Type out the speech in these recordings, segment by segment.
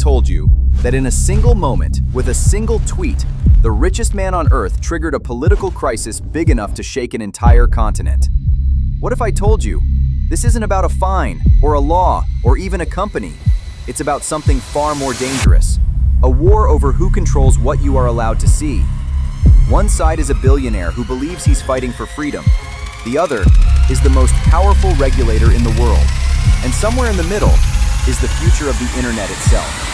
told you that in a single moment, with a single tweet, the richest man on Earth triggered a political crisis big enough to shake an entire continent? What if I told you this isn't about a fine, or a law, or even a company? It's about something far more dangerous. A war over who controls what you are allowed to see. One side is a billionaire who believes he's fighting for freedom. The other is the most powerful regulator in the world. And somewhere in the middle is the future of the internet itself.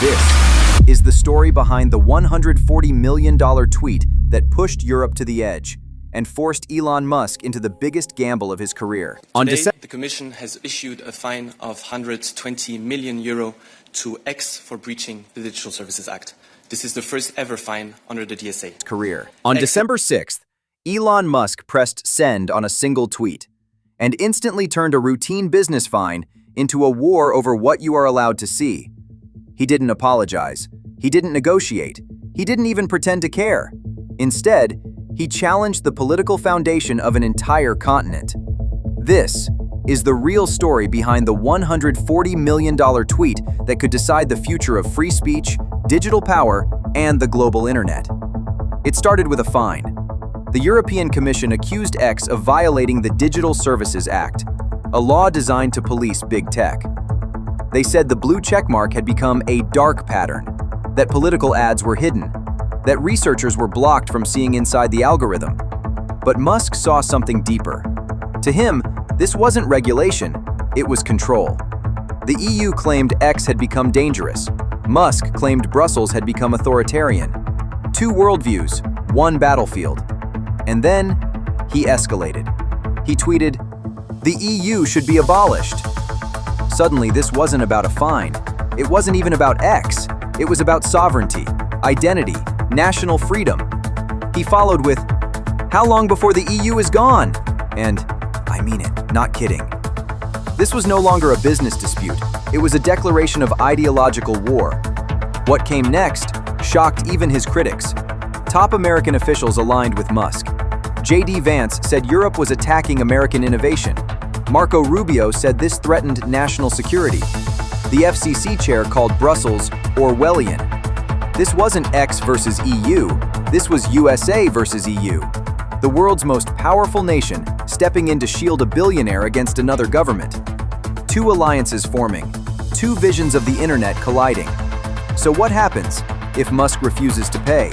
This is the story behind the $140 million tweet that pushed Europe to the edge and forced Elon Musk into the biggest gamble of his career. Today, the Commission has issued a fine of €120 million to X for breaching the Digital Services Act. This is the first ever fine under the DSA. On December 6th, Elon Musk pressed send on a single tweet and instantly turned a routine business fine into a war over what you are allowed to see. He didn't apologize. He didn't negotiate. He didn't even pretend to care. Instead, he challenged the political foundation of an entire continent. This is the real story behind the $140 million tweet that could decide the future of free speech, digital power, and the global internet. It started with a fine. The European Commission accused X of violating the Digital Services Act, a law designed to police big tech. They said the blue checkmark had become a dark pattern, that political ads were hidden, that researchers were blocked from seeing inside the algorithm. But Musk saw something deeper. To him, this wasn't regulation, it was control. The EU claimed X had become dangerous. Musk claimed Brussels had become authoritarian. Two worldviews, one battlefield. And then, he escalated. He tweeted, "The EU should be abolished." Suddenly, this wasn't about a fine. It wasn't even about X. It was about sovereignty, identity, national freedom. He followed with, "How long before the EU is gone?" And, "I mean it, not kidding." This was no longer a business dispute. It was a declaration of ideological war. What came next shocked even his critics. Top American officials aligned with Musk. Vance said Europe was attacking American innovation. Rubio said this threatened national security. The FCC chair called Brussels Orwellian. This wasn't X versus EU, this was USA versus EU. The world's most powerful nation stepping in to shield a billionaire against another government. Two alliances forming, two visions of the internet colliding. So what happens if Musk refuses to pay?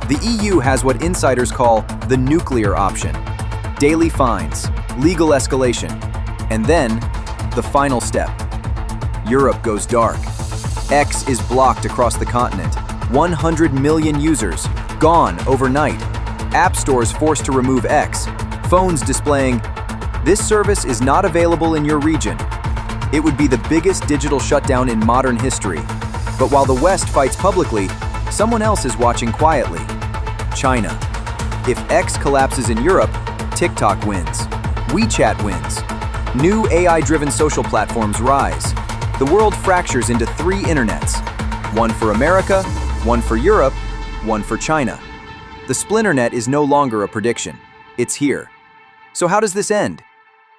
The EU has what insiders call the nuclear option. Daily fines, legal escalation, and then the final step. Europe goes dark. X is blocked across the continent. 100 million users, gone overnight. App stores forced to remove X. Phones displaying, "This service is not available in your region." It would be the biggest digital shutdown in modern history. But while the West fights publicly, someone else is watching quietly. China. If X collapses in Europe, TikTok wins. WeChat wins. New AI-driven social platforms rise. The world fractures into three internets. One for America, one for Europe, one for China. The Splinternet is no longer a prediction. It's here. So how does this end?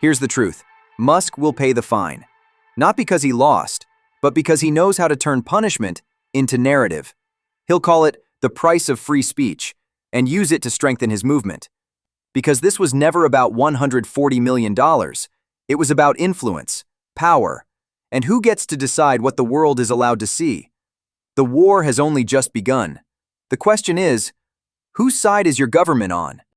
Here's the truth. Musk will pay the fine. Not because he lost, but because he knows how to turn punishment into narrative. He'll call it the price of free speech and use it to strengthen his movement. Because this was never about $140 million. It was about influence, power, and who gets to decide what the world is allowed to see. The war has only just begun. The question is, whose side is your government on?